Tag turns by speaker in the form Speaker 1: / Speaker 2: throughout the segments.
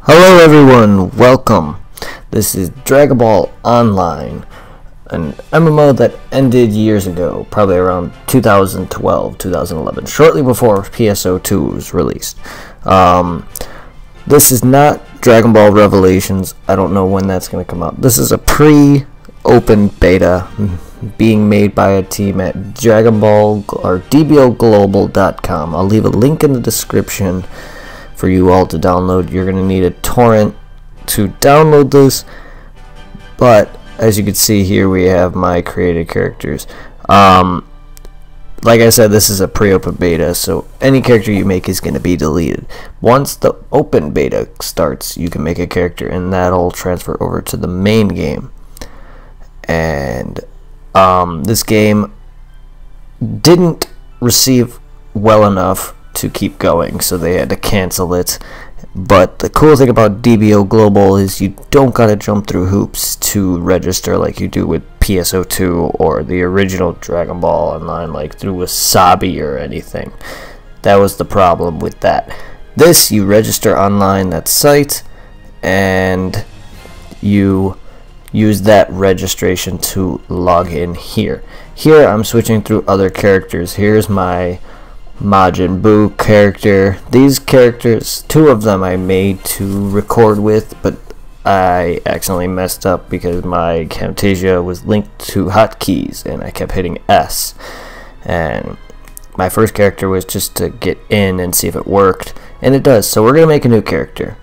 Speaker 1: Hello everyone, welcome. This is Dragon Ball Online, an MMO that ended years ago, probably around 2012, 2011, shortly before PSO2 was released. This is not Dragon Ball Revelations. I don't know when that's going to come out. This is a pre-open beta being made by a team at Dragon Ball or DBOglobal.com. I'll leave a link in the description for you all to download. You're going to need a torrent to download this, but as you can see here, we have my created characters. Like I said, this is a pre-open beta, so any character you make is going to be deleted. Once the open beta starts, you can make a character, and that'll transfer over to the main game. And this game didn't receive well enough to keep going, so they had to cancel it. But the cool thing about DBO Global is you don't gotta jump through hoops to register like you do with PSO2 or the original Dragon Ball Online, like through Wasabi or anything. That was the problem with that. This, you register online, that site, and you use that registration to log in here. Here I'm switching through other characters. Here's my Majin Buu character. These characters, two of them I made to record with, but I accidentally messed up because my Camtasia was linked to hotkeys and I kept hitting S. And my first character was just to get in and see if it worked, and it does. So we're gonna make a new character.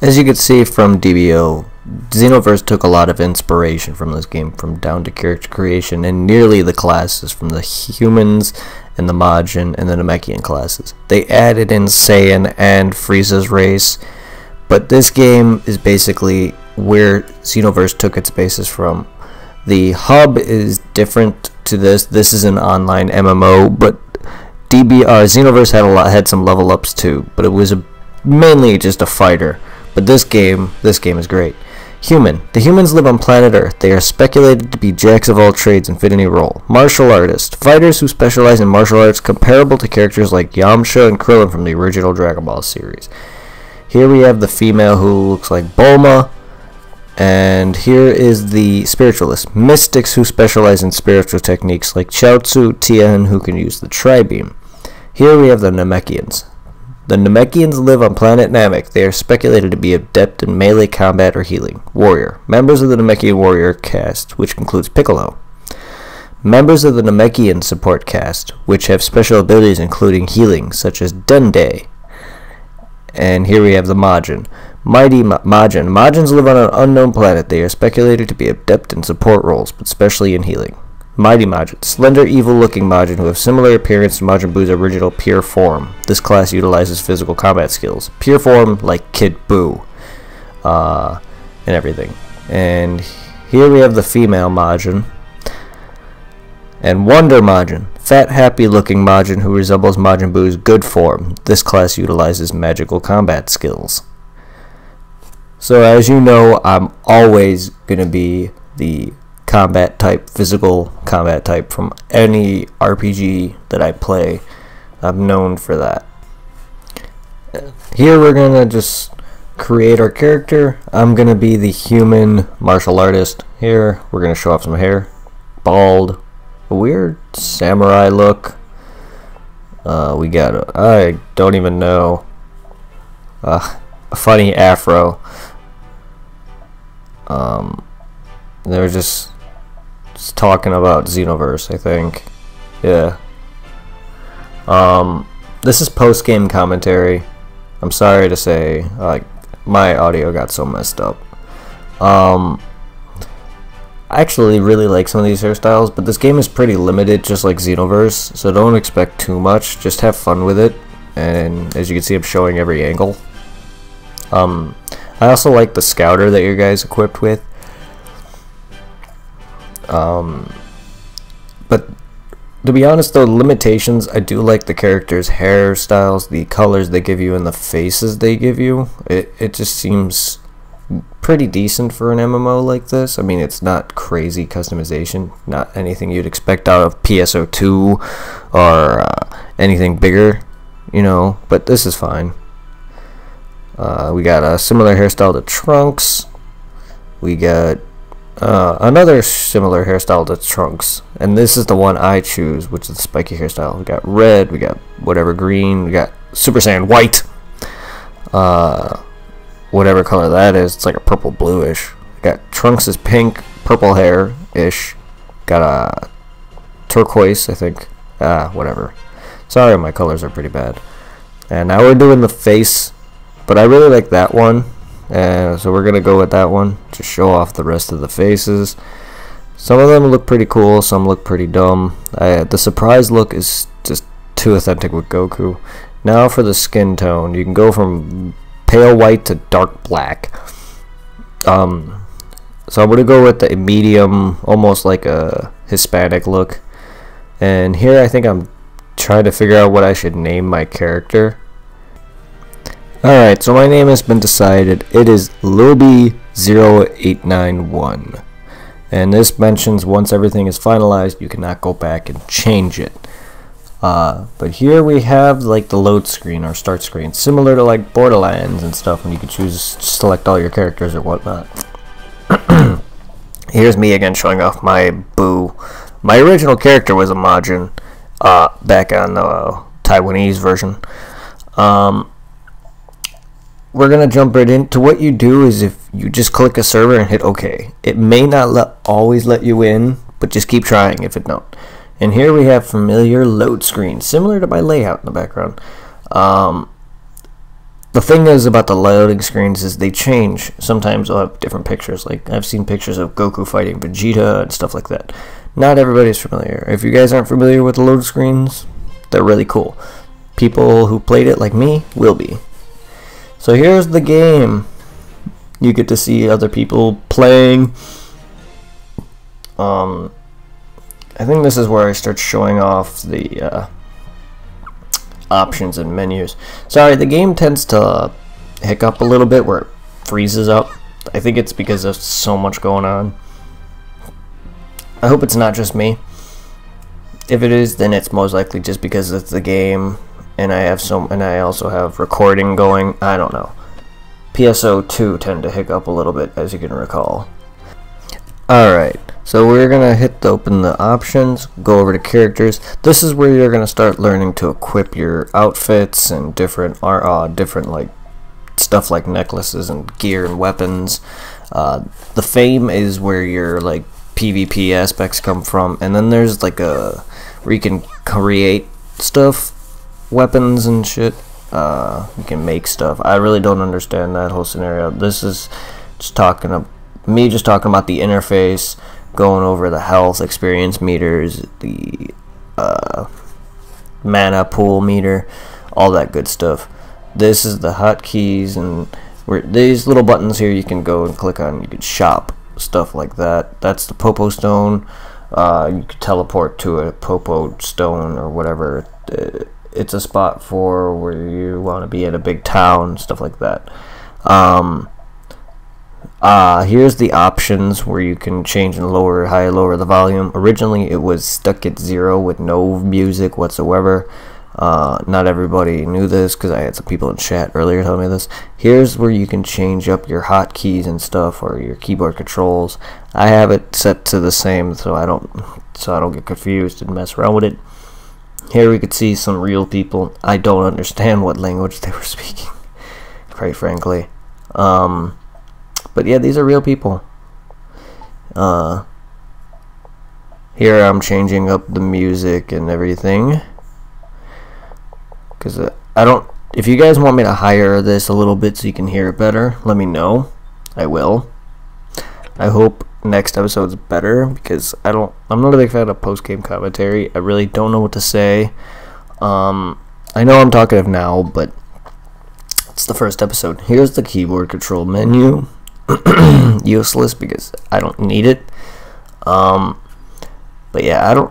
Speaker 1: As you can see from DBO, Xenoverse took a lot of inspiration from this game, from down to character creation and nearly the classes, from the humans and the Majin and the Namekian classes. They added in Saiyan and Frieza's race, but this game is basically where Xenoverse took its basis from. The hub is different to this. This is an online MMO, but Xenoverse had some level ups too, but it was mainly just a fighter. But this game is great. Human. The humans live on planet Earth. They are speculated to be jacks of all trades and fit any role. Martial artist. Fighters who specialize in martial arts comparable to characters like Yamcha and Krillin from the original Dragon Ball series. Here we have the female who looks like Bulma. And here is the spiritualist. Mystics who specialize in spiritual techniques like Chaozu, Tien, who can use the Tri-Beam. Here we have the Namekians. The Namekians live on planet Namek. They are speculated to be adept in melee combat or healing. Warrior. Members of the Namekian warrior caste, which includes Piccolo. Members of the Namekian support caste, which have special abilities including healing, such as Dende. And here we have the Majin. Mighty Majin. Majins live on an unknown planet. They are speculated to be adept in support roles, but especially in healing. Mighty Majin. Slender, evil-looking Majin who have similar appearance to Majin Buu's original pure form. This class utilizes physical combat skills. Pure form like Kid Buu. And everything. And here we have the female Majin. And Wonder Majin. Fat, happy-looking Majin who resembles Majin Buu's good form. This class utilizes magical combat skills. So as you know, I'm always going to be the combat type, physical combat type from any RPG that I play. I'm known for that. Here we're gonna just create our character. I'm gonna be the human martial artist. Here we're gonna show off some hair, bald, a weird samurai look. We got I don't even know, a funny afro. They're just talking about Xenoverse, I think. Yeah. This is post-game commentary. I'm sorry to say, like, my audio got so messed up. I actually really like some of these hairstyles, but this game is pretty limited, just like Xenoverse, so don't expect too much. Just have fun with it. And as you can see, I'm showing every angle. I also like the scouter that your guy's equipped with. But to be honest though, limitations, I do like the characters' hairstyles, the colors they give you, and the faces they give you. It just seems pretty decent for an MMO like this. I mean, it's not crazy customization, not anything you'd expect out of PSO2 or anything bigger. you know, but this is fine. We got a similar hairstyle to Trunks. We got another similar hairstyle to Trunks, and this is the one I choose, which is the spiky hairstyle. We got red, we got whatever green, we got Super Saiyan white, whatever color that is. It's like a purple bluish. We got Trunks is pink, purple hair ish. Got a turquoise, I think. Whatever. Sorry, my colors are pretty bad. And now we're doing the face, but I really like that one. So we're gonna go with that one to show off the rest of the faces. Some of them look pretty cool, some look pretty dumb. The surprise look is just too authentic with Goku. Now for the skin tone, you can go from pale white to dark black. So I'm gonna go with the medium, almost like a Hispanic look. And here I think I'm trying to figure out what I should name my character. Alright, so my name has been decided. It is Lilby0891. And this mentions once everything is finalized, you cannot go back and change it. But here we have like the load screen or start screen, similar to like Borderlands and stuff, when you can select all your characters or whatnot. Here's me again showing off my Boo. My original character was a Majin, back on the Taiwanese version. We're gonna jump right into what you do is if you just click a server and hit OK. It may not always let you in, but just keep trying if it don't. And here we have familiar load screen, similar to my layout in the background. The thing is about the loading screens is they change. Sometimes they'll have different pictures. Like I've seen pictures of Goku fighting Vegeta and stuff like that. Not everybody's familiar. If you guys aren't familiar with the load screens, they're really cool. People who played it like me will be. So here's the game. You get to see other people playing. I think this is where I start showing off the options and menus. Sorry, the game tends to hiccup a little bit where it freezes up. I think it's because there's so much going on. I hope it's not just me. If it is, then it's most likely just because it's the game, and I also have recording going. I don't know. PSO2 tend to hiccup a little bit, as you can recall. Alright, so we're gonna open the options, go over to characters. This is where you're gonna start learning to equip your outfits and different like stuff like necklaces and gear and weapons. The fame is where your like PvP aspects come from, and then there's like where you can create stuff, weapons and shit. You can make stuff. I really don't understand that whole scenario. This is just talking about the interface, going over the health experience meters, the mana pool meter, all that good stuff. This is the hotkeys, and these little buttons here you can go and click on. You can shop stuff like that. That's the Popo Stone. You can teleport to a Popo Stone or whatever. It's a spot for where you want to be in a big town, stuff like that. Here's the options where you can change and lower the volume. Originally it was stuck at 0 with no music whatsoever. Not everybody knew this because I had some people in chat earlier telling me this. Here's where you can change up your hotkeys and stuff, or your keyboard controls. I have it set to the same so I don't get confused and mess around with it. Here we could see some real people. I don't understand what language they were speaking, quite frankly. But yeah, these are real people. Here I'm changing up the music and everything, because if you guys want me to higher this a little bit so you can hear it better, let me know. I will. I hope next episode's better, because I'm not a big fan of post-game commentary. I really don't know what to say. I know I'm talkative now, but it's the first episode. Here's the keyboard control menu. Useless because I don't need it. But yeah,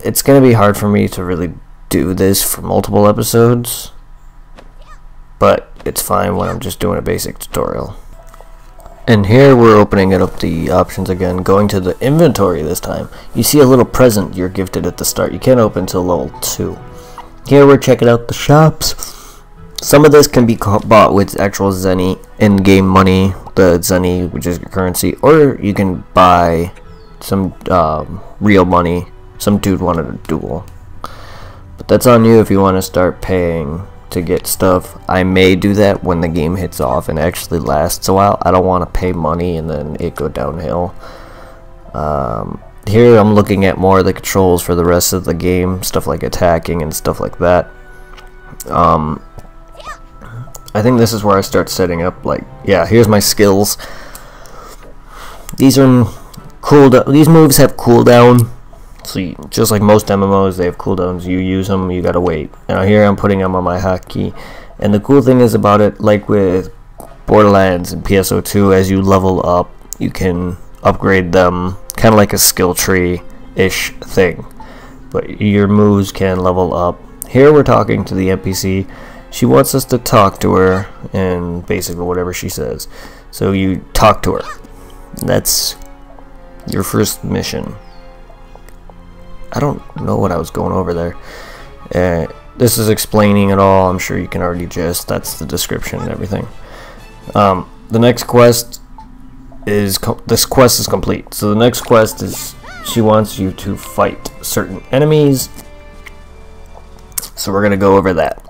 Speaker 1: it's gonna be hard for me to really do this for multiple episodes, but it's fine when I'm just doing a basic tutorial. And here we're opening it up the options again, going to the inventory this time. You see a little present you're gifted at the start. You can't open until level 2. Here we're checking out the shops. Some of this can be bought with actual Zenny in-game money, the Zenny, which is your currency, or you can buy some real money. Some dude wanted a duel. But that's on you if you want to start paying to get stuff. I may do that when the game hits off and actually lasts a while. I don't want to pay money and then it go downhill. Here I'm looking at more of the controls for the rest of the game, stuff like attacking and stuff like that. I think this is where I start setting up, like, yeah, here's my skills. These are cooldown. These moves have cooldown. So just like most MMOs, they have cooldowns. You use them, you gotta wait. Now here I'm putting them on my hotkey. And the cool thing is about it, like with Borderlands and PSO2, as you level up, you can upgrade them, kind of like a skill tree-ish thing. But your moves can level up. Here we're talking to the NPC. She wants us to talk to her, and basically whatever she says. So you talk to her. That's your first mission. I don't know what I was going over there. This is explaining it all. I'm sure you can already guess. That's the description and everything. The next quest is this quest is complete. So the next quest is she wants you to fight certain enemies. So we're gonna go over that.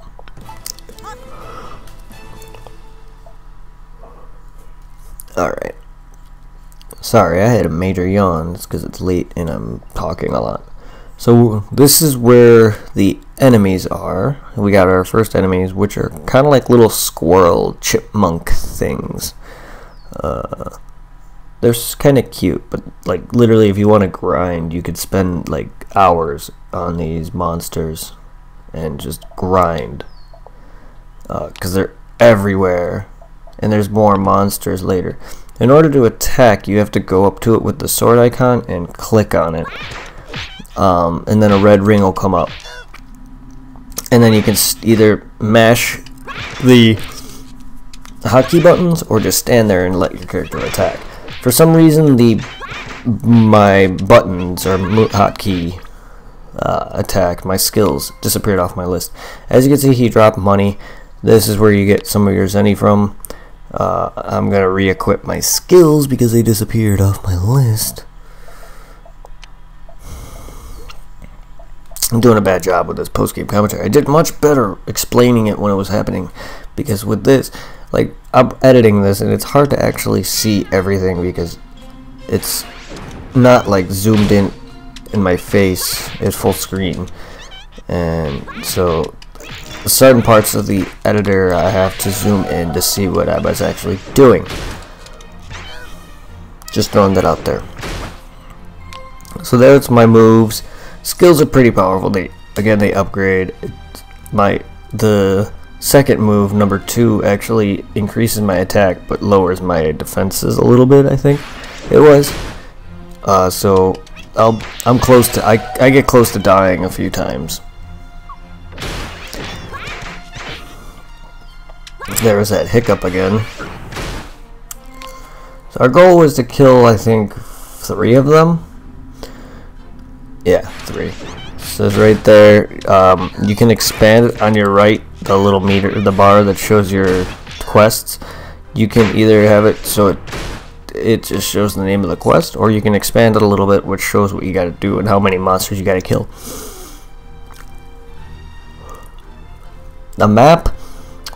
Speaker 1: Alright. Sorry, I had a major yawn. It's because it's late and I'm talking a lot. So this is where the enemies are. We got our first enemies, which are kind of like little squirrel chipmunk things. They're kind of cute, but like literally if you want to grind, you could spend like hours on these monsters and just grind. Because they're everywhere. And there's more monsters later. In order to attack, you have to go up to it with the sword icon and click on it. And then a red ring will come up. And then you can either mash the hotkey buttons or just stand there and let your character attack. For some reason, my buttons or hotkey attack, my skills, disappeared off my list. As you can see, he dropped money. This is where you get some of your Zenny from. I'm gonna re-equip my skills because they disappeared off my list. I'm doing a bad job with this post-game commentary. I did much better explaining it when it was happening, because with this, like, I'm editing this and it's hard to actually see everything because it's not like zoomed in my face. It's full screen, and so certain parts of the editor I have to zoom in to see what I was actually doing. Just throwing that out there. So there's my moves. Skills are pretty powerful. They upgrade. The second move, number 2, actually increases my attack but lowers my defenses a little bit, I think it was. So I'm close to I get close to dying a few times. There was that hiccup again. So our goal was to kill, I think, 3 of them. Yeah, 3. It says right there. You can expand on your right the little meter, the bar that shows your quests. You can either have it so it just shows the name of the quest, or you can expand it a little bit, which shows what you got to do and how many monsters you got to kill. The map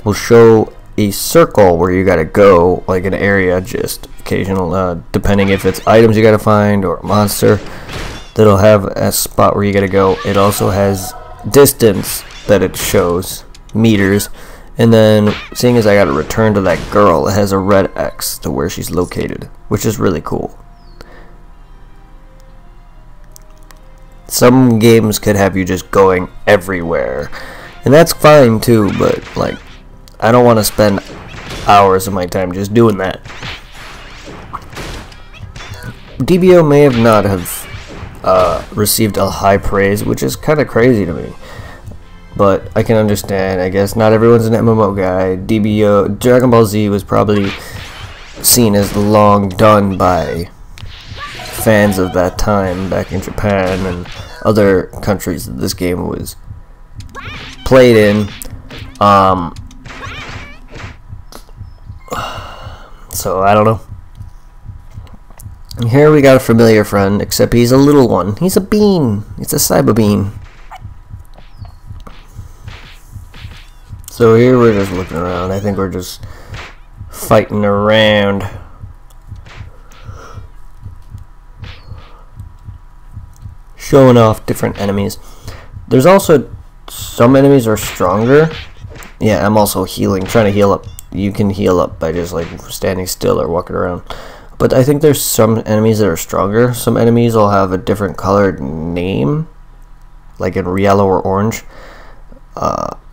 Speaker 1: will show a circle where you gotta go, like an area, just occasional, depending if it's items you gotta find or a monster, that'll have a spot where you gotta go. It also has distance that it shows, meters, and then seeing as I gotta return to that girl, it has a red X to where she's located, which is really cool. Some games could have you just going everywhere, and that's fine too, but like, I don't want to spend hours of my time just doing that. DBO may have not have received a high praise, which is kind of crazy to me. But I can understand. I guess not everyone's an MMO guy. DBO, Dragon Ball Z was probably seen as long done by fans of that time back in Japan and other countries that this game was played in. So I don't know. And here we got a familiar friend, except he's a little one. He's a bean. It's a cyber bean. So here we're just looking around. I think we're just fighting around. Showing off different enemies. There's also some enemies are stronger. Yeah, I'm also healing, trying to heal up. You can heal up by just like standing still or walking around. But I think there's some enemies that are stronger. Some enemies will have a different colored name, like in yellow or orange.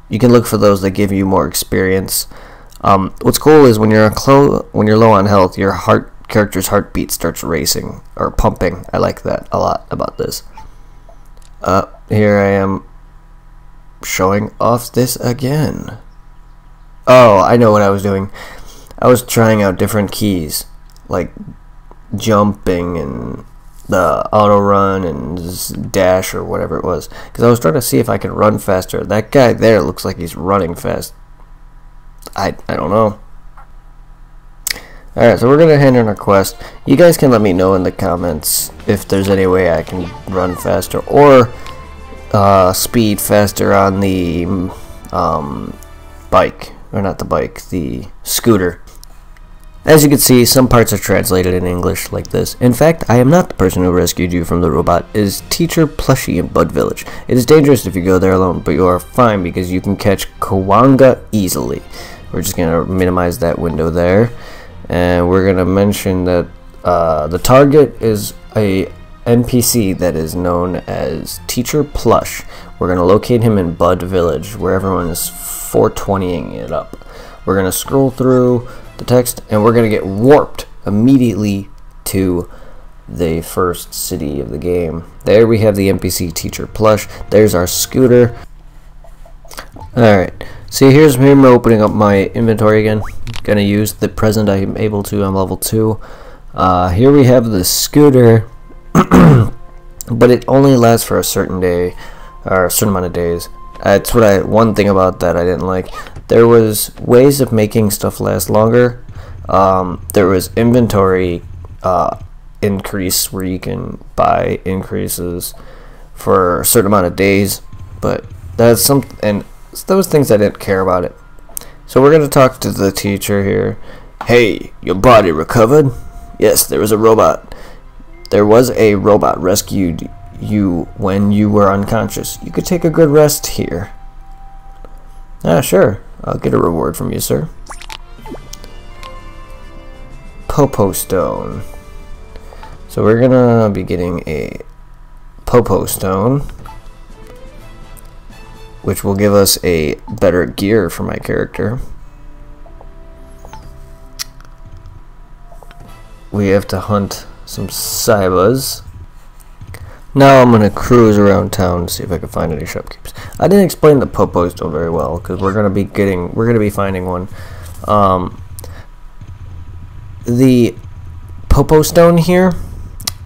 Speaker 1: You can look for those that give you more experience. What's cool is when you're low on health, your character's heartbeat starts racing or pumping. I like that a lot about this. Here I am showing off this again. Oh, I know what I was doing. I was trying out different keys, like jumping and the auto run and dash or whatever it was, because I was trying to see if I could run faster. That guy there looks like he's running fast. I don't know. Alright, so we're gonna hand in our quest. You guys can let me know in the comments if there's any way I can run faster or speed faster on the bike, or not the bike, the scooter. As you can see, some parts are translated in English like this. In fact, I am not the person who rescued you from the robot. It is Teacher Plushie in Bud Village. It is dangerous if you go there alone, but you are fine because you can catch Kawanga easily. We're just going to minimize that window there. And we're going to mention that the target is a NPC that is known as Teacher Plush. We're going to locate him in Bud Village, where everyone is 420ing it up. We're going to scroll through the text, and we're going to get warped immediately to the first city of the game. There we have the NPC Teacher Plush. There's our scooter. Alright, see, here's him opening up my inventory again. Gonna use the present I'm able to. I'm level 2. Here we have the scooter, but it only lasts for a certain day, or a certain amount of days. That's what one thing about that I didn't like. There was ways of making stuff last longer. There was inventory increase where you can buy increases for a certain amount of days, but that's something, and those things I didn't care about it. So we're gonna talk to the teacher here. Hey, your body recovered? Yes, there was a robot. There was a robot rescued you when you were unconscious. You could take a good rest here. Sure. I'll get a reward from you, sir. Popo Stone. So we're gonna be getting a Popo Stone, which will give us a better gear for my character. We have to hunt some Saibas. Now I'm gonna cruise around town to see if I can find any shopkeepers. I didn't explain the Popo Stone very well because we're gonna be finding one. The Popo Stone here,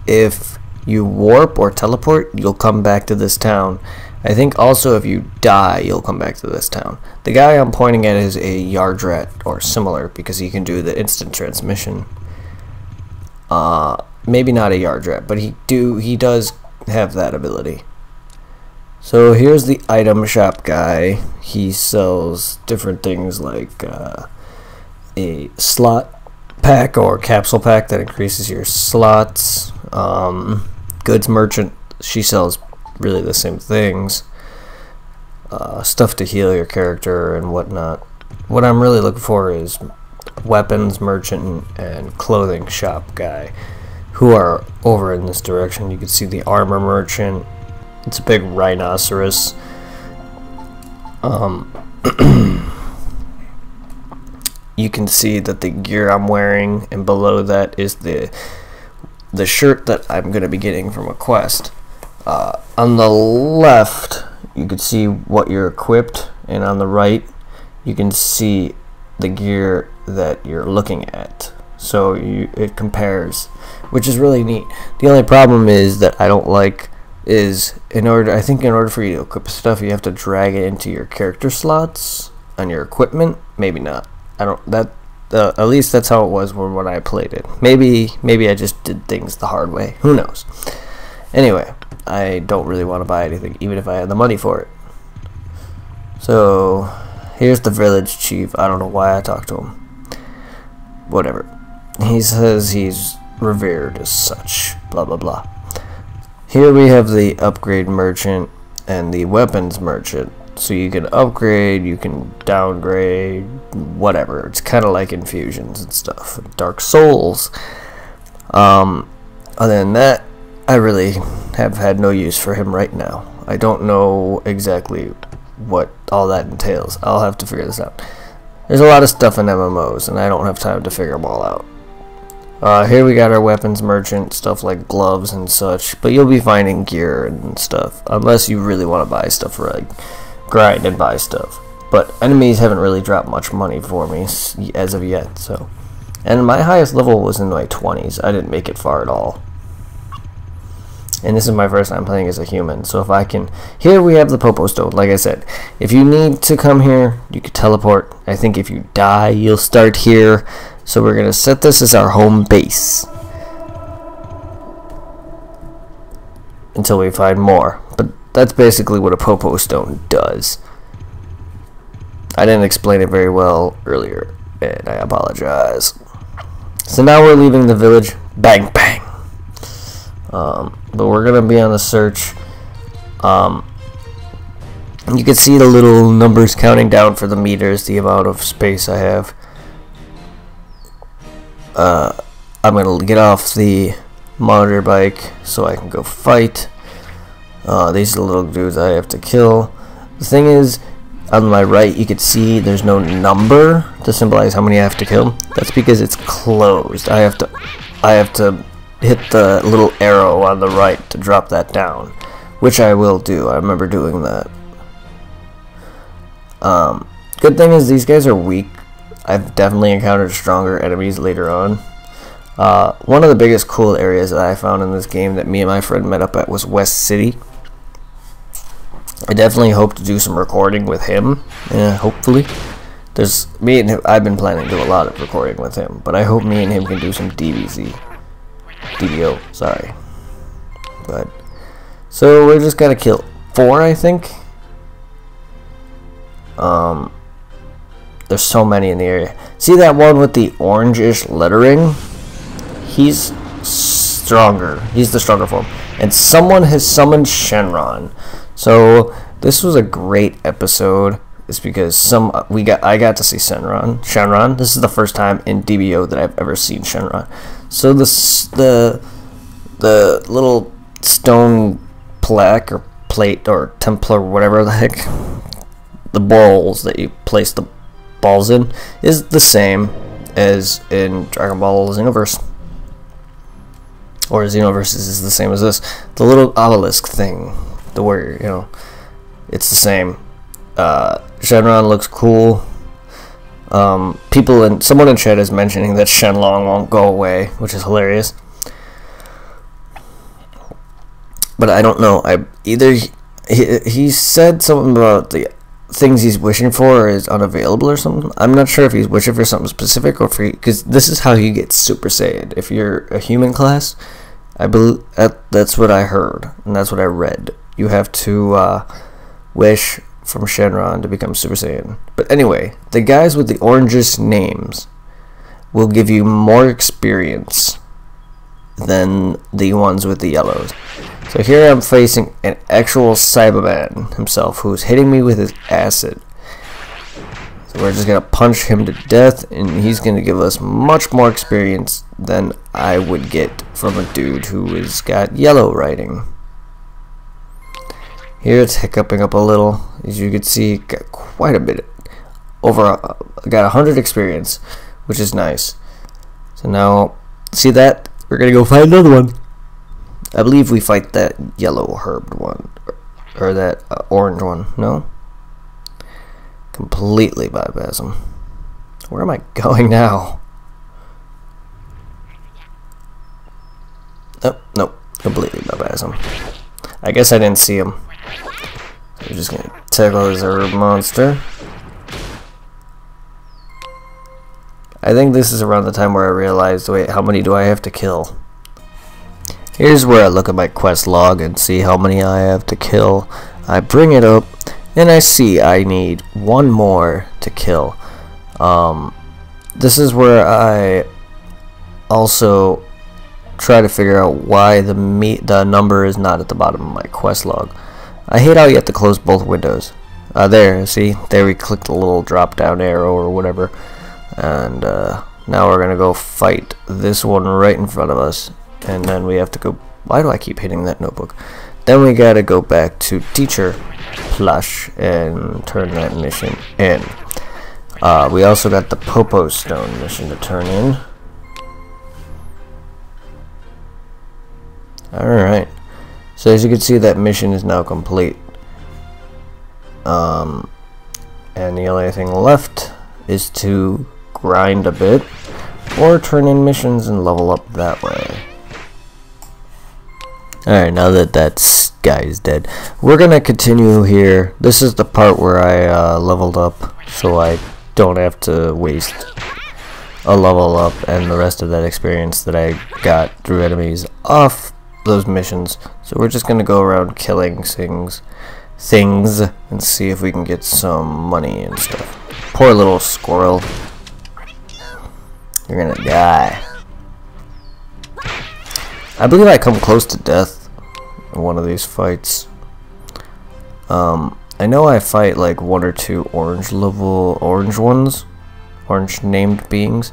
Speaker 1: if you warp or teleport, you'll come back to this town. I think also if you die, you'll come back to this town. The guy I'm pointing at is a Yardrat or similar because he can do the instant transmission. Maybe not a Yardrat, but he does have that ability. So here's the item shop guy. He sells different things like a slot pack or capsule pack that increases your slots. Goods merchant, she sells really the same things. Stuff to heal your character and whatnot. What I'm really looking for is weapons merchant and clothing shop guy, who are over in this direction. You can see the armor merchant. It's a big rhinoceros. You can see that the gear I'm wearing, and below that is the shirt that I'm going to be getting from a quest. On the left, you can see what you're equipped, and on the right, you can see the gear that you're looking at. So it compares, which is really neat. The only problem is that I don't like is I think in order for you to equip stuff, you have to drag it into your character slots on your equipment. Maybe not. At least that's how it was when I played it. Maybe I just did things the hard way. Who knows? Anyway, I don't really want to buy anything, even if I had the money for it. So, here's the village chief. I don't know why I talked to him. Whatever. He says he's revered as such. Blah, blah, blah. Here we have the upgrade merchant and the weapons merchant. So you can upgrade, you can downgrade, whatever. It's kind of like infusions and stuff. Dark Souls. Other than that, I really have had no use for him right now. I don't know exactly what all that entails. I'll have to figure this out. There's a lot of stuff in MMOs, and I don't have time to figure them all out. Here we got our weapons merchant, stuff like gloves and such, but you'll be finding gear and stuff, unless you really want to buy stuff for like grind and buy stuff. But enemies haven't really dropped much money for me as of yet, so. And my highest level was in my 20s. I didn't make it far at all. And this is my first time playing as a human, so if I can... Here we have the Popo Stone, like I said. If you need to come here, you can teleport. I think if you die, you'll start here. So we're going to set this as our home base. Until we find more. But that's basically what a Popo Stone does. I didn't explain it very well earlier, and I apologize. So now we're leaving the village. Bang, bang. But we're going to be on the search. You can see the little numbers counting down for the meters, the amount of space I have. I'm going to get off the monitor bike so I can go fight. These are the little dudes I have to kill. The thing is, on my right you can see there's no number to symbolize how many I have to kill. That's because it's closed. I have to hit the little arrow on the right to drop that down, which I will do. I remember doing that. Good thing is these guys are weak. I've definitely encountered stronger enemies later on. One of the biggest cool areas that I found in this game that me and my friend met up at was West City. I definitely hope to do some recording with him. Hopefully. There's me and him. I've been planning to do a lot of recording with him, but I hope me and him can do some DBO, sorry. But so we're just gonna kill 4, I think. There's so many in the area. See that one with the orangish lettering? He's stronger. He's the stronger form. And someone has summoned Shenron. So this was a great episode. It's because I got to see Shenron. This is the first time in DBO that I've ever seen Shenron. So the little stone plaque or plate or temple or whatever the heck, the bowls that you place the balls in, is the same as in Dragon Ball Xenoverse. Or Xenoverse is the same as this. The little obelisk thing, the warrior, you know, it's the same. Shenron looks cool. Someone in chat is mentioning that Shenlong won't go away, which is hilarious. But I don't know. He said something about the things he's wishing for is unavailable or something. I'm not sure if he's wishing for something specific or because this is how you get Super Saiyan. If you're a human class, I believe that's what I heard and that's what I read. You have to wish from Shenron to become Super Saiyan. But anyway, the guys with the orangest names will give you more experience than the ones with the yellows. So here I'm facing an actual Cyberman himself who's hitting me with his acid. So we're just gonna punch him to death and he's gonna give us much more experience than I would get from a dude who has got yellow writing. Here it's hiccuping up a little. As you can see, got quite a bit. Got 100 experience, which is nice. So now, see that? We're gonna go find another one. I believe we fight that yellow herbed one, or that orange one. No? Completely bypass him. Where am I going now? Oh, nope. Completely bypass him. I guess I didn't see him. We're just gonna tackle this herb monster. I think this is around the time where I realized, wait, how many do I have to kill? Here's where I look at my quest log and see how many I have to kill. I bring it up and I see I need one more to kill. This is where I also try to figure out why the number is not at the bottom of my quest log. I hate how you have to close both windows. There, see? There we click the little drop down arrow or whatever. And now we're gonna go fight this one right in front of us. And then we have to go. Why do I keep hitting that notebook? Then we gotta go back to Teacher Plush and turn that mission in. We also got the Popo Stone mission to turn in. Alright. So as you can see, that mission is now complete. And the only thing left is to grind a bit or turn in missions and level up that way. Alright, now that that guy is dead, we're gonna continue here. This is the part where I leveled up, so I don't have to waste a level up and the rest of that experience that I got through enemies off those missions. So we're just gonna go around killing things and see if we can get some money and stuff. Poor little squirrel. You're gonna die. I believe I come close to death in one of these fights. I know I fight like one or two orange named beings.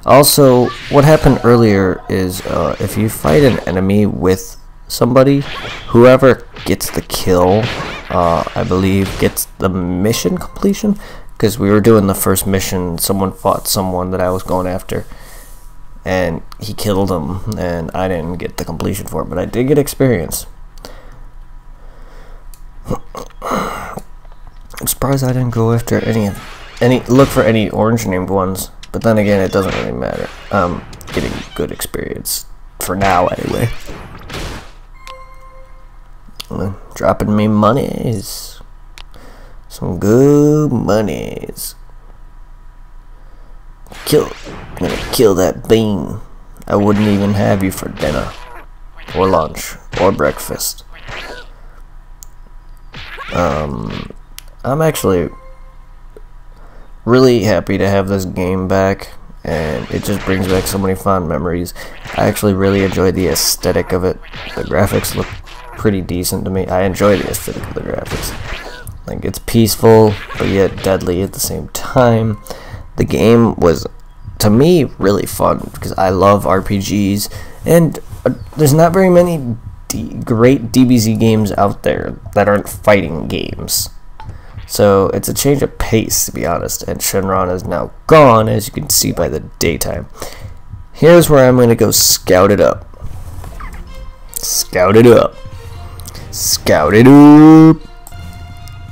Speaker 1: Also, what happened earlier is if you fight an enemy with somebody, whoever gets the kill, I believe, gets the mission completion. Because we were doing the first mission, someone fought someone that I was going after, and he killed him, and I didn't get the completion for it, but I did get experience. I'm surprised I didn't go after look for any orange named ones, but then again, it doesn't really matter. I'm getting good experience for now anyway. Dropping me monies, some good monies. I'm gonna kill that bean. I wouldn't even have you for dinner, or lunch, or breakfast. I'm actually really happy to have this game back, and it just brings back so many fond memories. I actually really enjoy the aesthetic of it. The graphics look pretty decent to me. I enjoy the aesthetic of the graphics. Like, it's peaceful, but yet deadly at the same time. The game was, to me, really fun, because I love RPGs, and there's not very many great DBZ games out there that aren't fighting games. So it's a change of pace, to be honest, and Shenron is now gone, as you can see by the daytime. Here's where I'm going to go scout it up. Scout it up. Scout it up.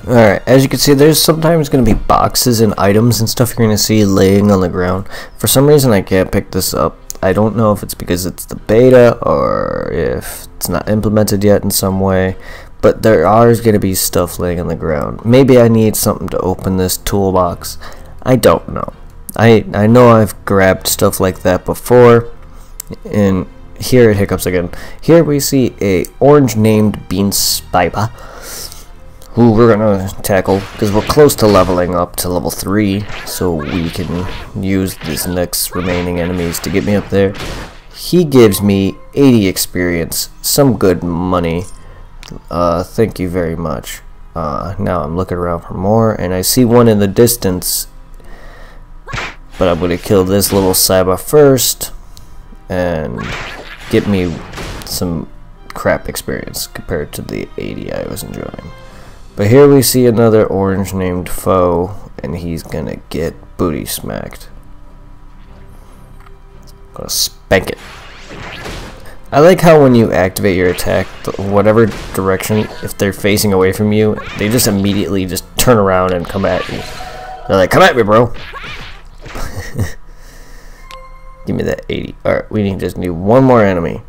Speaker 1: Alright, as you can see, there's sometimes going to be boxes and items and stuff you're going to see laying on the ground. For some reason, I can't pick this up. I don't know if it's because it's the beta or if it's not implemented yet in some way. But there is going to be stuff laying on the ground. Maybe I need something to open this toolbox. I don't know. I know I've grabbed stuff like that before. And here it hiccups again. Here we see a orange named Bean Spider, who we're going to tackle because we're close to leveling up to level 3. So we can use these next remaining enemies to get me up there. He gives me 80 experience. Some good money. Thank you very much. Now I'm looking around for more, and I see one in the distance, but I'm gonna kill this little Saiba first and get me some crap experience compared to the 80 I was enjoying. But here we see another orange named foe, and he's gonna get booty smacked. Gonna spank it. I like how when you activate your attack, whatever direction, if they're facing away from you, they just immediately just turn around and come at you. They're like, come at me, bro. Give me that 80. Alright, we just need one more enemy.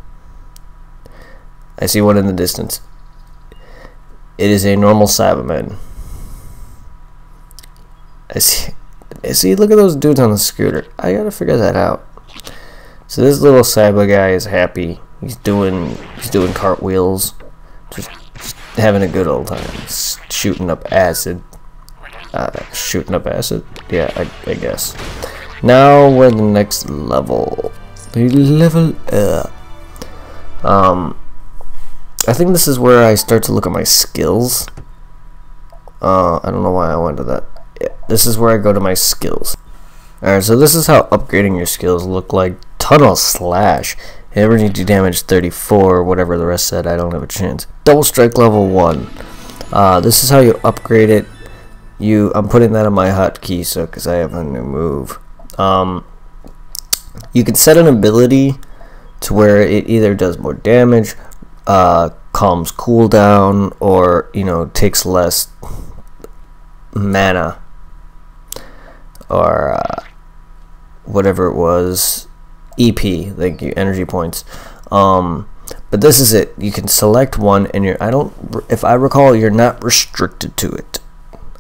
Speaker 1: I see one in the distance. It is a normal Cyberman. I see See, look at those dudes on the scooter. I gotta figure that out. So this little Saiba guy is happy. He's doing cartwheels, just having a good old time. He's shooting up acid. Yeah, I guess. Now we're in the next level. Level up. I think this is where I start to look at my skills. I don't know why I went to that. Yeah, this is where I go to my skills. Alright, so this is how upgrading your skills look like. Tunnel Slash. Energy damage 34, whatever the rest said, I don't have a chance. Double Strike level 1. This is how you upgrade it. I'm putting that on my hotkey so because I have a new move. You can set an ability to where it either does more damage, calms cooldown, or takes less mana, or whatever it was. EP, thank you, energy points. But this is it. You can select one, and if I recall, you're not restricted to it.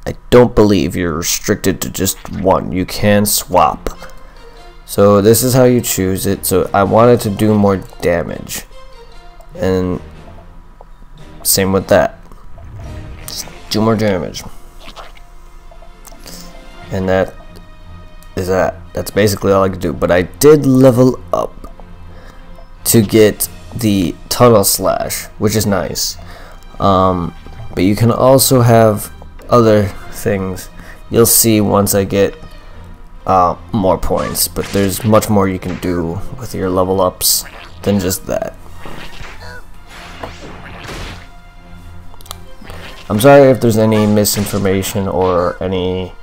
Speaker 1: I don't believe you're restricted to just one. You can swap. So this is how you choose it. So I wanted to do more damage, and same with that. Just do more damage, and that is that. That's basically all I could do. But I did level up to get the Tunnel Slash, which is nice. But you can also have other things. You'll see once I get more points, but there's much more you can do with your level ups than just that. I'm sorry if there's any misinformation or any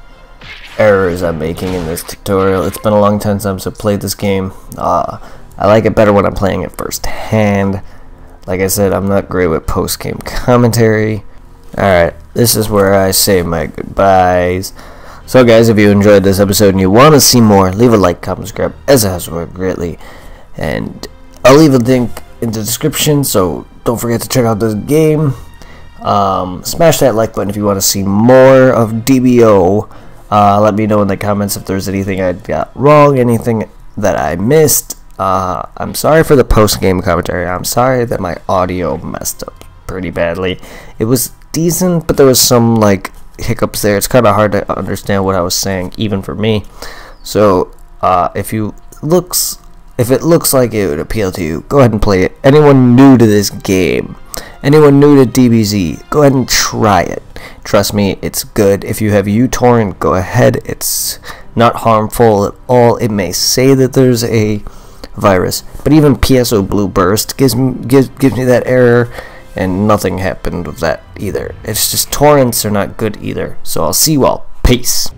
Speaker 1: errors I'm making in this tutorial. It's been a long time since I've played this game. I like it better when I'm playing it firsthand. Like I said, I'm not great with post-game commentary. Alright, this is where I say my goodbyes. So guys, if you enjoyed this episode and you want to see more, leave a like, comment, subscribe, as it has worked greatly. And I'll leave a link in the description, so don't forget to check out this game. Smash that like button if you want to see more of DBO. Let me know in the comments if there's anything I got wrong, anything that I missed. I'm sorry for the post-game commentary. I'm sorry that my audio messed up pretty badly. It was decent, but there was some hiccups there. It's kind of hard to understand what I was saying, even for me. So if it looks like it would appeal to you, go ahead and play it. Anyone new to this game, anyone new to DBZ, go ahead and try it. Trust me, it's good. If you have uTorrent, go ahead. It's not harmful at all. It may say that there's a virus, but even PSO Blue Burst gives me that error, and nothing happened with that either. It's just torrents are not good either. So I'll see you all. Peace.